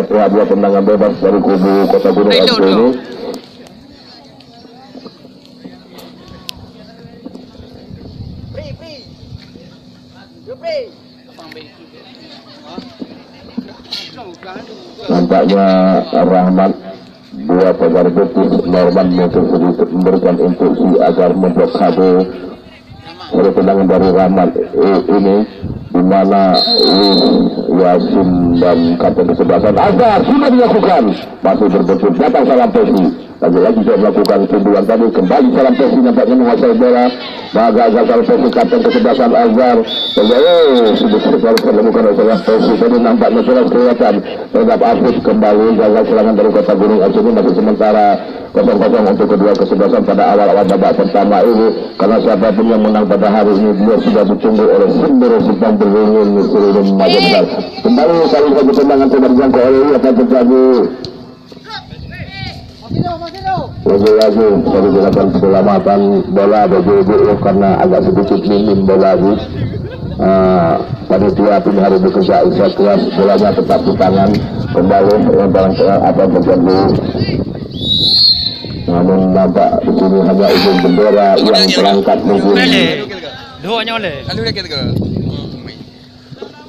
Dua tendangan bebas dari kubu Kota Gunung FC ini. Nampaknya Rahmat dua pegar betis Norman mungkin sedikit memberikan instruksi agar membuat kabel. Ada tendangan dari Rahmat ini di mana Yasin dan kapten kesebelasan Azhar sudah dilakukan, masih berbentuk datang salam Pesi, lagi-lagi dia melakukan kedudukan tadi, kembali salam Pesi nampaknya menguasai bola, gagal salam Pesi kapten kesebelasan Azhar, sudah dilakukan oleh salam Pesi, tadi nampaknya sudah kelihatan terhadap Afif, kembali gagal serangan dari Kota Gunung FC ini, masih sementara 0-0 untuk kedua kesebelasan pada awal-awal babak pertama ini, karena siapapun yang menang pada hari ini dia sudah ditunggu oleh sumber simpang beringin seluruh Magelang. Kembali kali lagi tendangan coba dijangkau oleh ini akan terjadi lagi baru dilakukan penyelamatan bola bagi BU karena agak sedikit minim bola lagi. Panitia tim hari bekerja ikhlas keras, bolanya tetap di tangan, kembali lemparan apa yang terjadi. Namun nampak di sini hanya ujung bendera yang terangkat mungkin. Dua nyole. Lalu lagi tu.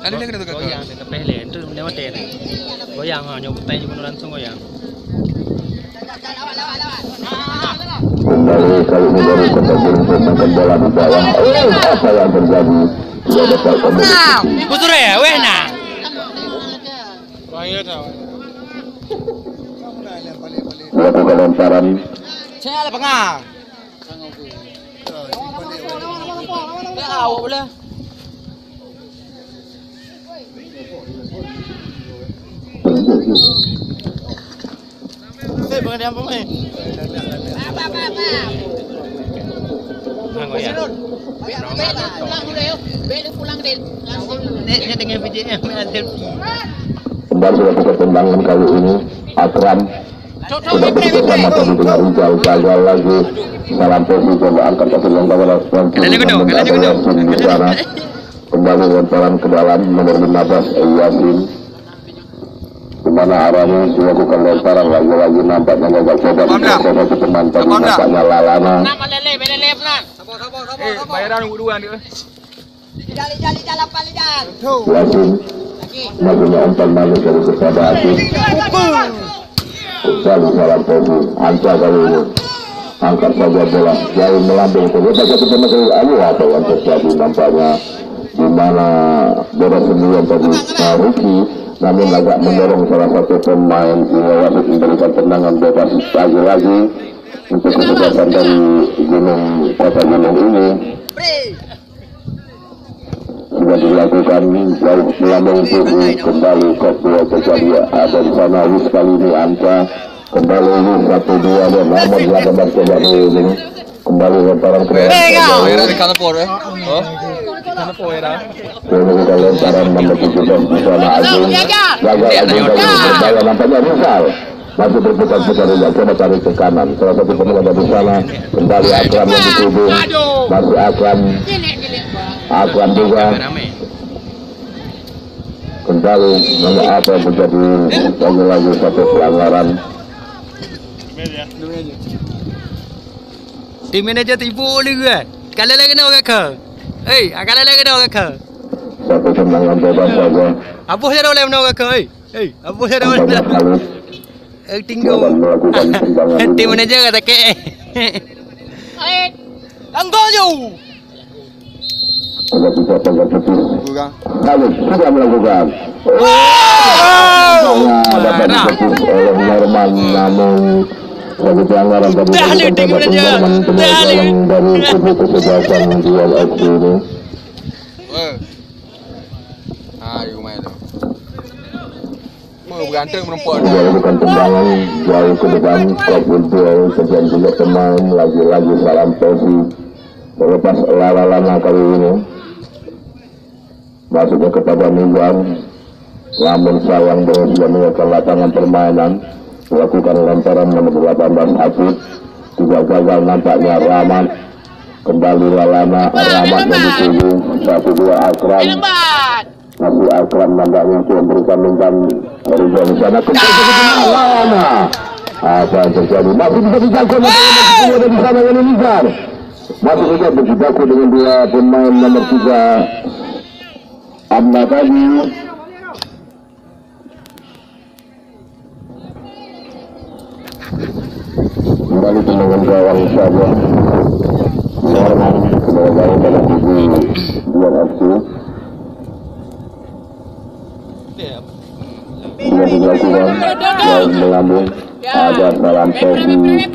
Lalu lagi tu. Goyang di tepi le, itu lewat ten. Goyang nyok tay juga langsung goyang. Kembali kali ini dari Kota Gunung memainkan bola di bawah. Apa yang terjadi? Tidak dapat komunikasi. Betul ya, weh nah. Bahaya tau. Melakukan lemparan. Saya ada pengah. Tahu boleh. Bukan dia apa mai? Apa. Pulang deh. Dia dengan VJM selfie. Kembali dilakukan tendangan kali ini Akram sudah bersama tadi dengan Rijal, gagal lagi salam Pesi, coba angkat satu yang kepada kembali lemparan ke dalam nomor 15 Yasin, dimana arahnya dilakukan lemparan lagi-lagi nampaknya gagal coba dicoba ke teman tadi nampaknya Lalana. Bayaran dua dia. Yasin majunya umpan balik dari kepada Asin. Kembali salam Pesi, Anca kali ini angkat saja bola jauh melambung ternyata satu pemain apa yang terjadi nampaknya di mana bola sendirian tadi Ruki, namun agak mendorong salah satu pemain sehingga wasit memberikan tendangan bebas lagi-lagi untuk kesebelasan dari Kota Gunung ini. Sudah dilakukan jauh melambung tubuh, kembali kedua terjadi ada di sana Wis kali ini Anca, kembali Wis 1-2 dan nomor 18 coba ini kembali lemparan ke dalam Era kanapor oh kanapor era melakukan lemparan nomor 17 di sana Agung, gagal Agung kali berbahaya nampaknya Rizal masih berputar-putar Rizal, coba cari ke kanan, salah satu pemain ada di sana, kembali Akram yang dituduh, masih Akram juga kembali nomor apa yang terjadi lagi satu pelanggaran. Tim manager tipu juga. Kalau lagi nak orang ke? Kalau lagi nak orang ke? Satu tendangan bebas saja. Apa saya dah boleh nak orang ke? Apa saya dah boleh? Tinggal. Tim manager kata ke? Langgar jauh. Sudah bisa pegang putih. Khalid sudah melakukan. Dapat diputih oleh Norman, namun bagi pelanggaran tadi dari kubu kesebelasan dual FC ini. Bergantung perempuan. Melakukan tendangan jauh ke depan, Kopul duel terjadi juga pemain lagi-lagi salam Pesi. Terlepas Lalana kali ini masuknya kepada Mingguan, namun sayang dia sudah menyiapkan lapangan permainan, melakukan lemparan nomor 18 Afif, tidak gagal nampaknya Rahmat, kembali Lalana, Rahmat yang dituju 1-2 Akram, masih Akram nampaknya sudah memberikan umpan Rizal di sana kembali ke lama. Apa yang terjadi? Masih bisa dijangkau semua di sana dengan Rizal. Masih bisa berjibaku dengan dua pemain nomor 3 Amna tadi. Kembali tendangan gawang saja. Norman kembali dalam kubu dua FC. Sudah dilakukan jauh melambung. Ada salam Tobi.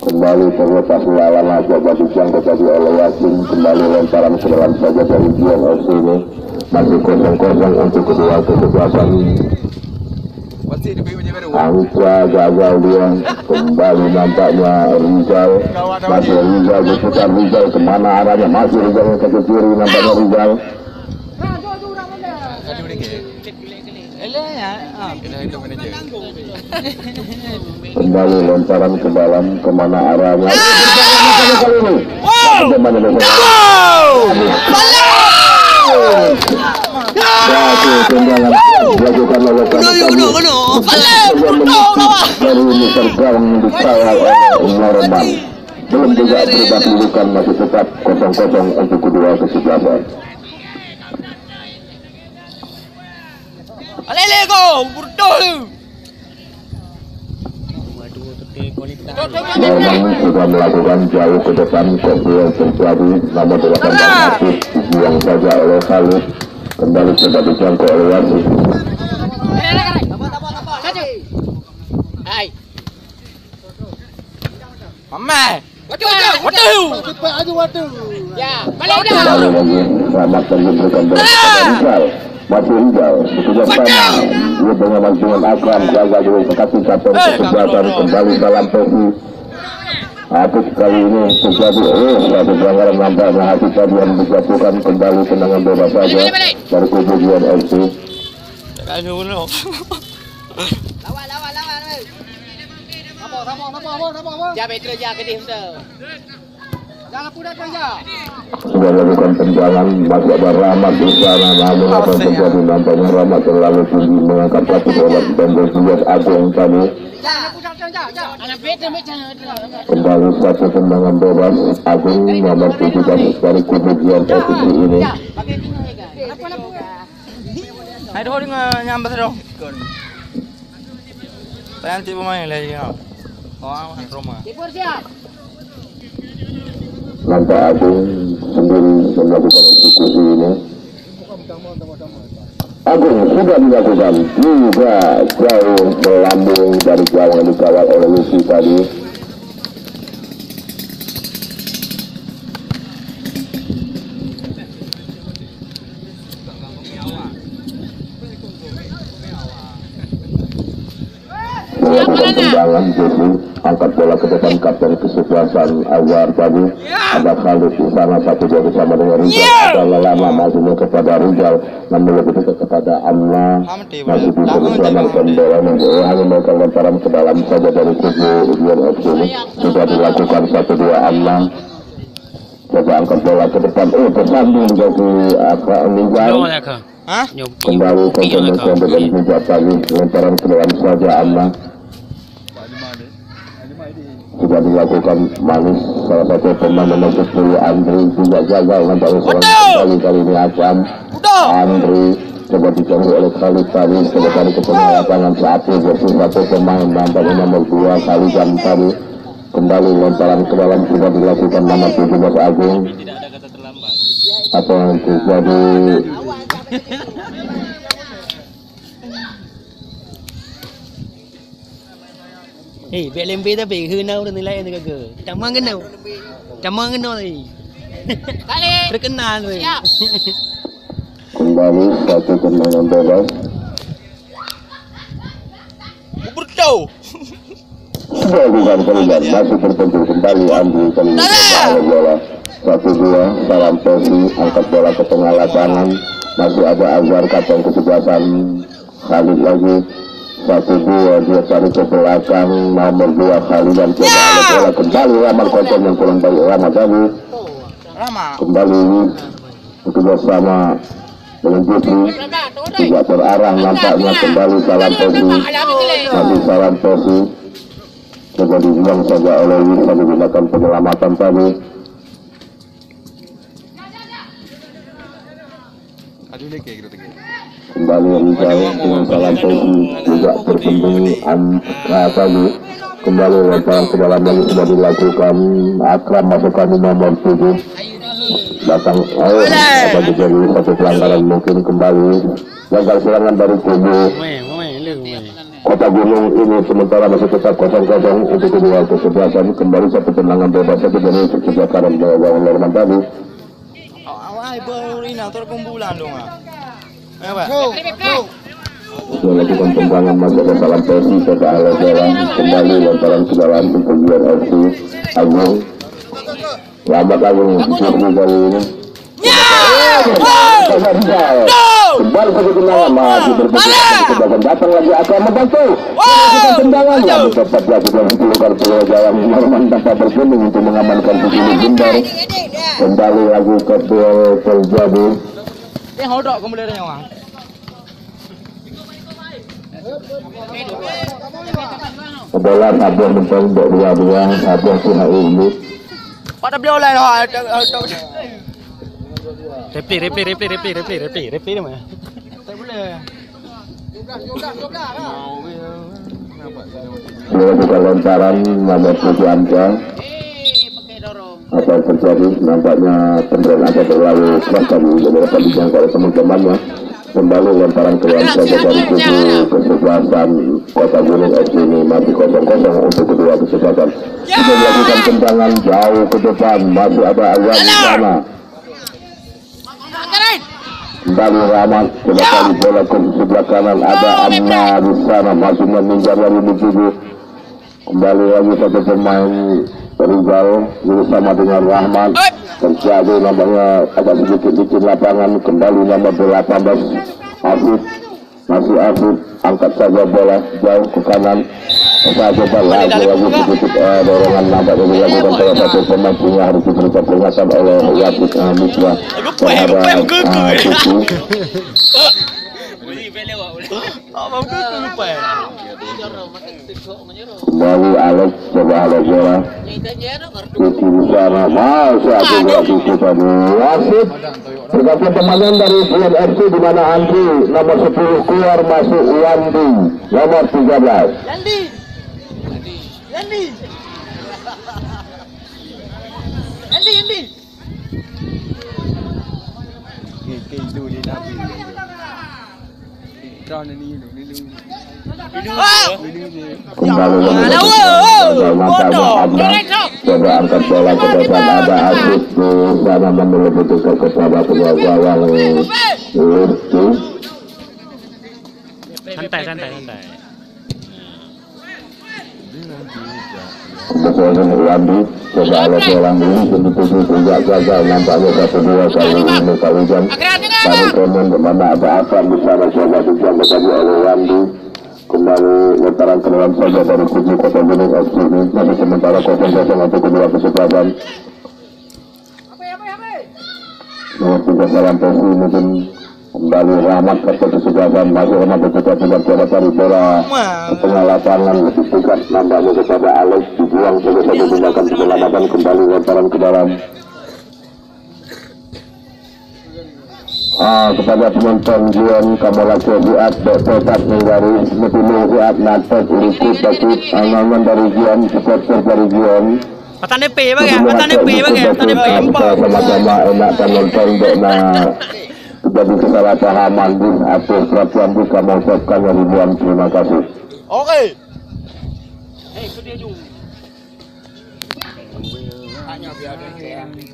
Kembali terlepas lawan aja bagi jangkau tadi oleh Yasin. Kembali lemparan ke dalam saja dari Jian FC ini. Masih kosong-kosong untuk kedua kesebelasan. Angsa gagal dia. Kembali nampaknya Rizal. Masih Rizal berputar. Rizal kemana arahnya? Masih Rizal yang ke kiri. Nampaknya Rizal. Kembali lemparan ke dalam. Kemana arahnya? Kali ini. Tendangan dilakukan oleh dari Mister Gawang dikawal oleh Norman. Belum juga berubah kedudukan, masih tetap 0-0 untuk kedua kesebelasan. Norman sudah melakukan jauh ke depan, kopi yang terjadi, namun dilakukan aktif dibuang saja oleh Khalid. Kembali sudah dijangkau oleh Yasin. Kembali lagi Rahmat diberikan bola kepada Rizal. Masih Rizal bekerja sama. Dia dengan Akram jaga dulu sekali capek kesebelasan. Kembali dalam posisi. Habis kali ini terjadi suatu pelanggaran nampaknya hati tadi yang dijatuhkan. Kembali tendangan bebas saja dari kubu Jian FC. Sudah lakukan tendangan, masih ada Rahmat di sana, namun apa yang terjadi nampaknya Rahmat terlalu tinggi mengangkat kaki bola dan berbuat Agung tadi. Kembali satu tendangan bebas Agung nomor 17 dari kubu Jian FC ini. Hai dah nyambat dong. Nanti pemain lagi kau. Oh, Roma. Nampak Agung sendiri melakukan eksekusi ini. Agung sudah dilakukan juga jauh melambung dari gawang yang dikawal oleh Lucy tadi. Tendangan Jesse angkat bola ke depan kapten kesebelasan Azhar tadi. Ada Khalid di sana satu dua bersama dengan Rizal. Ada lama majunya kepada Rizal, namun lebih dekat kepada Amna. Masih bisa diselamatkan bola, hanya melakukan lemparan ke dalam saja dari kubu Jian FC ini. Sudah dilakukan 1-2 Amna. Coba angkat bola ke depan. Tersambung dari Rizal. Kembali ke pembentukan dengan Rizal tadi. Lemparan ke dalam saja Amna. Sudah dilakukan manis salah satu pemain nomor 10 Andri juga gagal nampaknya seorang kali ini Akram. Andri coba dicari oleh Khalid tadi, coba cari ke tengah lapangan satu versus satu pemain nampaknya nomor 2 kali jam tadi. Kembali lemparan ke dalam sudah dilakukan nomor 17 Agung. Apa yang terjadi? Hey, bẹ lembe tapi hư nâu dan nilai dengan ke. Camang kenau. Camang kenau ni. Terkenal tu. Kembali satu tendangan bebas. Bertau. Sudah bukan keluar, masih bertentu kembali Andri kali ini bola 1-2 dalam posisi angkat bola ke tengah lapangan. Masih ada Azhar kapten kesebelasan Khalid lagi. 1-2 dia cari ke belakang nomor 2 kali dan coba ada bola kembali Rahmat kotor yang kurang baik Rahmat tadi. Kembali bekerja sama dengan Jepri tidak terarah nampaknya. Kembali salam Tosi, masih salam Tosi, coba dibuang saja oleh Wisa, digunakan penyelamatan tadi. Kembali Rizal dengan salam Tosi, tidak tersembunyi tadi. Kembali lemparan ke dalam lagi sudah dilakukan. Akram masukkan nomor 7, datang apa jadi satu pelanggaran mungkin. Kembali gagal serangan dari kubu Kota Gunung ini, sementara masih tetap 0-0 untuk kedua kesebelasan. Kembali satu tendangan bebas saja dari kesejahteraan bawah Norman tadi. Dia lakukan tendangan masuk ke dalam Tosi, ke arah jalan. Kembali lemparan ke dalam untuk biar FC Agung. Lambat Agung justru kali ini. Kembali satu tendangan masih berbentuk datang lagi akan membantu. Tendangan yang tepat dilakukan keluar jalan Norman tanpa berkuning untuk mengamankan posisi Bundar. Kembali lagi ke duel terjadi. Bola Sabuang mencoba dua-dua. Sabuang pihak ini pada beliau lain. Replay nama. Tak boleh. Dilakukan lemparan nomor 7 Amca. Apa yang terjadi? Nampaknya pemberian Amca terlalu keras tadi, beberapa dijangkau oleh teman-temannya. Kembali lemparan keluar saja dari kubu kesebelasan Kota Gunung FC ini masih 0-0 untuk kedua kesebelasan. Sudah dilakukan tendangan jauh ke depan, masih ada Azam di sana. Kembali Rahmat, kembali bola ke sebelah kanan, ada Amma di sana masih meninggal dari tujuh. Kembali lagi satu pemain Rizal bersama dengan Rahmat. Terjadi namanya agak sedikit bikin lapangan. Kembali nomor 18 Afif, masih Afif, angkat saja bola jauh ke kanan. Coba lagi sedikit dorongan nampak dari lakukan salah satu pemain punya harus diberikan peringatan oleh Yafik Miswa terhadap Suci. Kembali Alex, coba Alex bola Suci di sana, masih aku Suci tadi. Wasit berganti pemain dari PNFC di mana Andri nomor 10 keluar, masuk Wandi nomor 13. Andy. Kembali coba angkat bola ke depan, ada Asif di sana meneliti kepada penjaga yang Lurti. Santai. Kemudian Wandi coba oleh bola ini dituju juga gagal, nampaknya 1-2 kali ini Kawijan. Kali kemudian dimana ada Afan di sana coba dijangkau tadi oleh Wandi. Kembali lemparan ke dalam saja dari kubu Kota Gunung FC ini, masih sementara 0-0 untuk kedua kesebelasan. Nomor 3 salam Tosi mungkin kembali Rahmat ke kesebelasan, masih Rahmat bercepat tidak coba cari bola tengah lapangan lebih dekat nampaknya kepada Alex, dibuang sebagai satu tindakan penyelamatan. Kembali lemparan ke dalam kepada penonton Jion Kamolake Ziat tetap menggaris Metino Ziat Natos Urikut Takut angangan dari Jion, supporter dari Jion. Patan DP bang. Sama-sama enak penonton dekna terjadi kesalahpahaman bis atau perhatian bis, kami ucapkan ribuan terima kasih. Oke.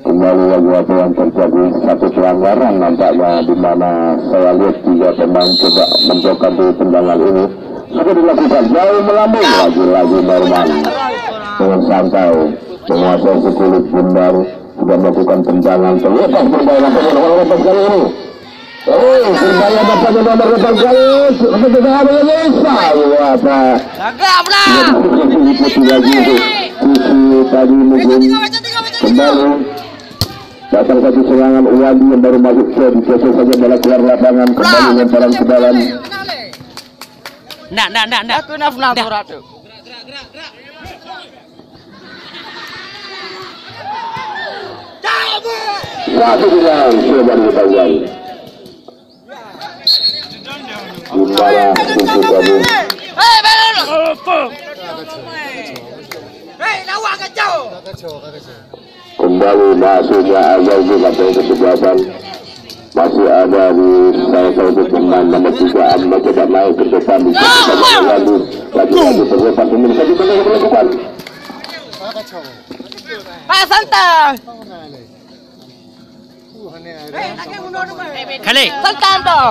Kembali lagi apa yang terjadi, satu pelanggaran nampaknya di mana saya lihat 3 pemain coba mencokan di tendangan ini sudah dilakukan jauh melambung. Lagi Norman dengan santai menguasai sekulit Bundar sudah melakukan tendangan terlepas berbahaya nomor 8 kali ini. Berbahaya dapatnya nomor 8 kali tendangan Indonesia. Apa? Agak lah. Lagi Susi tadi mungkin kembali Datang satu serangan Wadi yang baru masuk ke dikosong saja bola keluar lapangan, kembali lemparan ke dalam. Ndak. Aku nafnaf surat tu. Satu bilang coba diketahui. Gimana untuk kamu? Kembali masuknya Azal juga ke kesebelasan. Masih ada di salah satu pemain nomor 3 Amma coba naik ke depan di lagi terlepas ini bisa dilakukan. Pak Santan. Kali. Santan tu.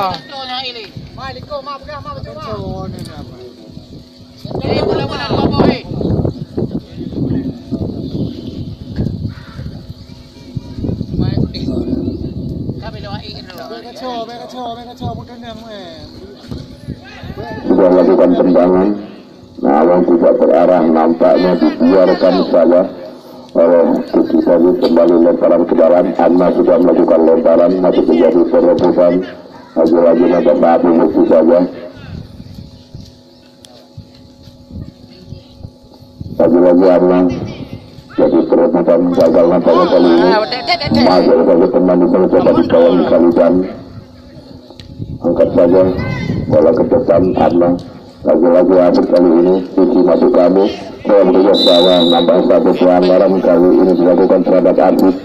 Sudah lakukan tendangan, namun tidak terarah, nampaknya dibiarkan saja oleh Kiki tadi. Kembali lemparan ke dalam. Anna sudah melakukan lemparan, masih terjadi perebutan. Lagi-lagi nampak Nabi Mufti saja. Lagi-lagi Anna jadi perebutan, gagal nampaknya kali ini. Masuk saja teman di sana, coba dikawal dikalikan. Angkat saja bola ke depan Anna. Lagi-lagi habis kali ini Kiki masuk kami dan bekerjasama. Nampak satu pelanggaran kali ini dilakukan terhadap Adit.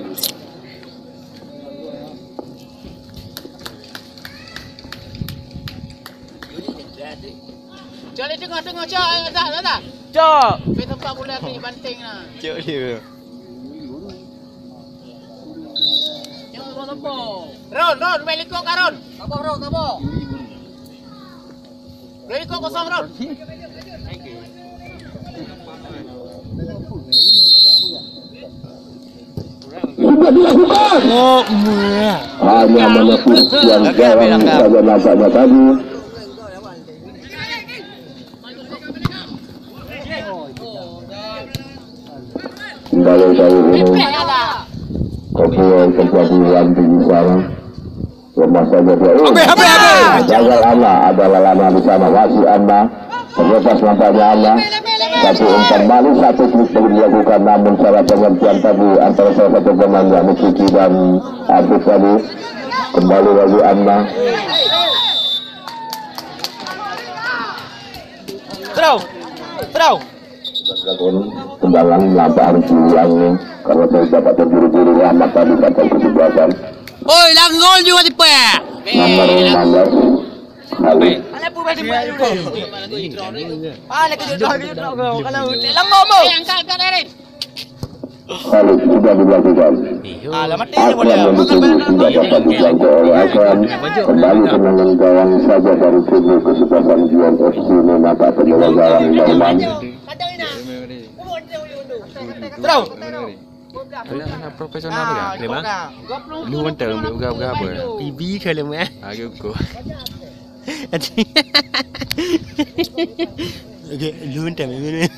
Cari tengah-tengah tak. Cok. Pergi tempat bola ni banting lah. Cuk dia. Ron, balik kau Ron. Tabo. Balik kau kosong Ron. Sudah dilakukan. Hanya menepis yang jarang saja nampaknya tadi. Kembali kali ini Kopian terjadi Wanti di sana. Lemah saja dia. Gagal Anna, adalah Lana di sana. Masih Anna. Terlepas nampaknya Anna. Satu umpan balik, satu klik belum dilakukan. Namun cara pengertian tadi antara salah satu pemain yakni Kiki dan Adit tadi. Kembali lagi Anna. Terau. Tendangan nampak harus diulangi karena saya dapat terburu-buru Rahmat tadi sampai kesebelasan. Oi, langgol juga tipe. Nomor 16 Khalid. Ana pun masih buat dulu. Ana kejut kau. Kalau langgo mo. Angkat Erin. Khalid sudah dilakukan. Alamat Akram yang dituju tidak dapat dijangkau oleh Akram. Kembali tendangan gawang saja dari tubuh kesebelasan Juan FC menata penyewa gawang Norman. Terau. Anak profesional kan? Memang. Lu mentang bergabung apa? PB ke lemah. Aku. Okey, lu entah memang.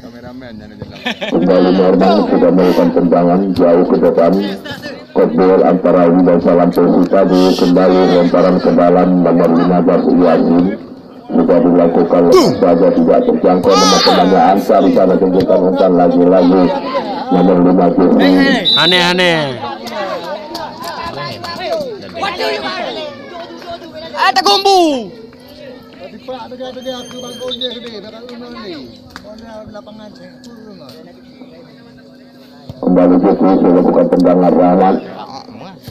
Kameramen yang ada dalam. Kembali Norman sudah melakukan tendangan jauh ke depan. Kodbol antara Wida Salam Tosi tadi. Kembali lemparan ke dalam nomor 15 Yasin. Sudah dilakukan saja tidak terjangkau nomor temannya Ansar di sana. Tunjukkan umpan lagi-lagi nomor 5 Kiki. Aneh. Ada gombu. Kembali Kiki melakukan tendangan Rahmat.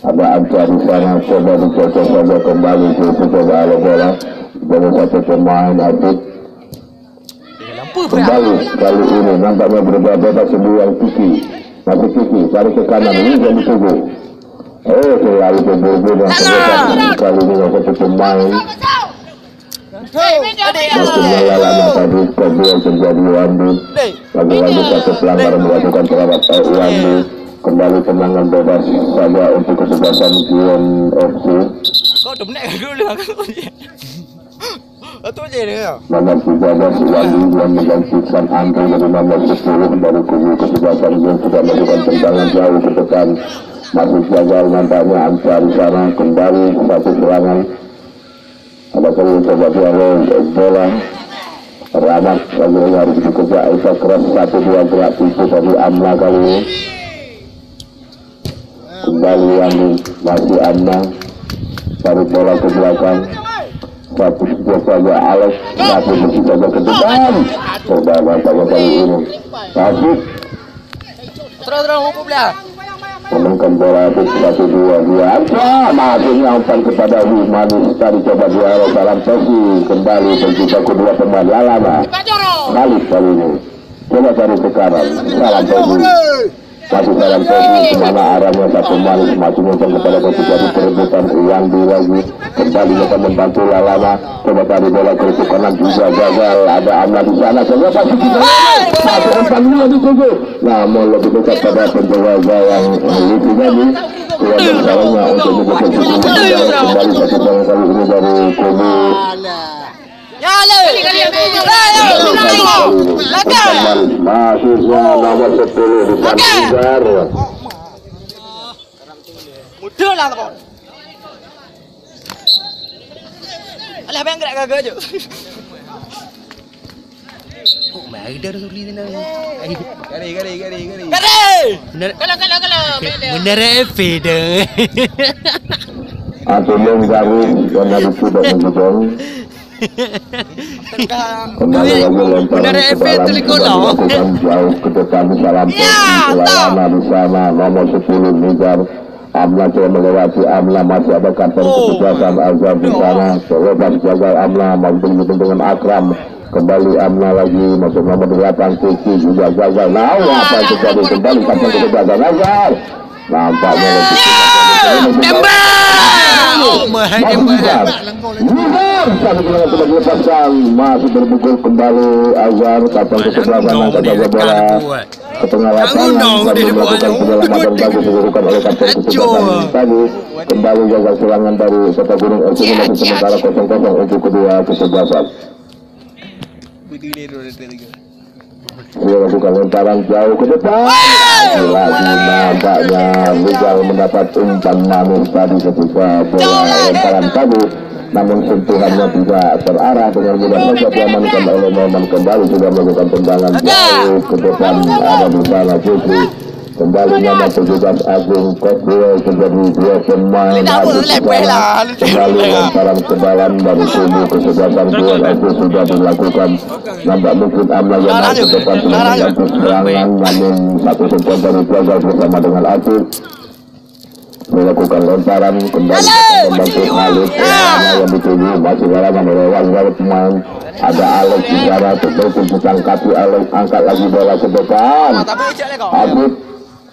Ada Ansar di sana, coba dicocok saja kembali Kiki coba ala bola dari satu pemain Adit. Kembali kali ini nampaknya berbeda sembilan Kiki. Masih Kiki tarik ke kanan ini jadi tubuh. Selalu berbeda dan terlepas kali ini satu pemain. Maksudnya lalanya tadi Kopian terjadi Wandi. Lagi-lagi satu pelanggaran dilakukan terhadap Wandi. Kembali tendangan bebas saja untuk kesebelasan Juan FC. Kau dah menaik dulu aku. Itu aja deh. Nomor 13 Wali yang menggantikan Andre dari nomor 10 dari kubu kesebelasan yang sudah melakukan tendangan jauh ke depan. Masih gagal nampaknya Anca di sana. Kembali satu serangan. Ada perlu coba dialog bola. Rahmat lagi harus bekerja Esa keras 1-2 gerak tipu dari Amla kali ini. Kembali yang masih Amla. Tarik bola ke belakang. Satu saja Alex, satu bersih saja ke depan. Coba nampaknya kali ini. Tapi Terus hukum lah. menangkan bola itu 1-2 dia Anca masuknya umpan kepada Wimanis tadi coba dialog dalam sesi kembali berjumpa kedua pemain Lalana Khalid kali ini coba cari ke kanan salam Tobi masih salam Tobi kemana arahnya satu Manis masih umpan kepada ketiga di perebutan Wandi lagi kembali akan membantu Lalana coba cari bola ke kanan juga gagal ada Amla di sana coba pasti kita masuk umpan dulu dituju namun lebih dekat pada penjaga yang itu tadi dua bersalahnya untuk menjadi kembali satu bola kali ini dari kubu Ya le. masuknya nomor 10 di Panjar Mudah lah kok. Alah bang gerak gagak je. Oh, mari dah suri ni dah. Gari. Kare. Benar. Kalau. Benar FA dah. atau yang garis karena itu sudah mendukung kembali lagi Benar FA tu jauh ke depan salam Lalana di sana nomor 10 Nizar Amla coba melewati Amla masih ada kantor kebijakan Azhar di sana terlepas jaga Amla mampu dengan Akram kembali Amla lagi masuk nomor 8 Suci juga gagal nah apa yang terjadi kembali kantor kebijakan Azhar nampaknya masih berpukul kembali Azhar kapal kesebelasan angkat jaga bola ke tengah lapangan sambil melakukan penyelamatan bagus dilakukan oleh kapal kesebelasan tadi kembali gagal serangan dari Kota Gunung Es ini masih sementara 0-0 untuk kedua kesebelasan. Dia lakukan lemparan jauh ke depan lagi nampaknya Rizal mendapat umpan manis tadi ketika bola lemparan tadi namun sentuhannya tidak terarah dengan mudah saja diamankan oleh Norman kembali sudah melakukan tendangan jauh ke depan ada di sana Putri kembali nama 17 Agung Koswil menjadi dua pemain kembali lemparan ke dalam dari kubu kesebelasan dua itu sudah dilakukan nampak mungkin Amla yang masuk ke depan sudah membantu serangan namun satu sentuhan dari Gagal bersama dengan Agung melakukan lemparan kembali membantu Khalid yang dituju masih dalam melewati dari pemain ada Alex di sana tertutup ditangkapi Alex angkat lagi bola ke depan Agung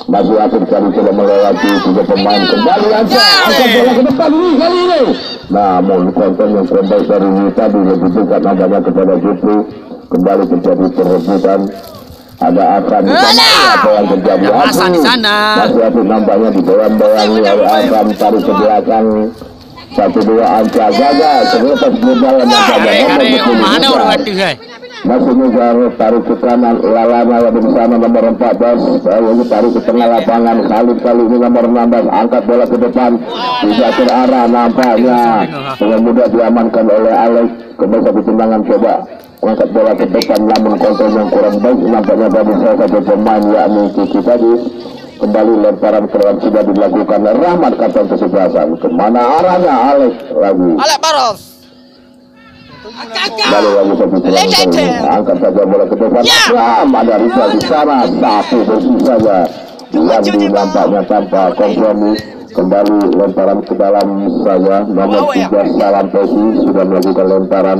masih akan kali coba melewati tiga pemain kembali aja angkat bola ke depan ini kali ini namun konten yang terbaik dari tadi lebih dekat nampaknya kepada Jutri kembali terjadi perebutan ada Akram di sana apa yang terjadi masih Api nampaknya di bawah-bawahi oleh Akram tarik ke belakang 1-2 Anca gagal terlepas berjalan mana orang mati guys masih Nizar tarik ke kanan Lalana yang di sana nomor 14 ini tarik ke tengah lapangan Khalid kali ini nomor 16 angkat bola ke depan tidak terarah nampaknya dengan mudah diamankan oleh Alex kembali satu tendangan coba angkat bola ke depan namun kontrol yang kurang baik nampaknya dari salah satu pemain yakni Kiki tadi kembali lemparan keras sudah dilakukan Rahmat kapten kesebelasan kemana arahnya Alex lagi Baros kembali lagi satu tendangan angkat saja bola ke depan ada Rizal di sana satu bersih saja Wandi nampaknya tanpa kompromi kembali lemparan ke dalam saja nomor 3 Salam Pesi sudah melakukan lemparan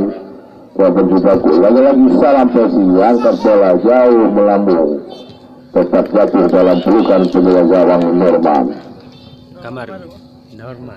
walaupun juga lagi Salam Pesi angkat bola jauh melambung tetap jatuh dalam pelukan penjaga gawang Norman kamar Norman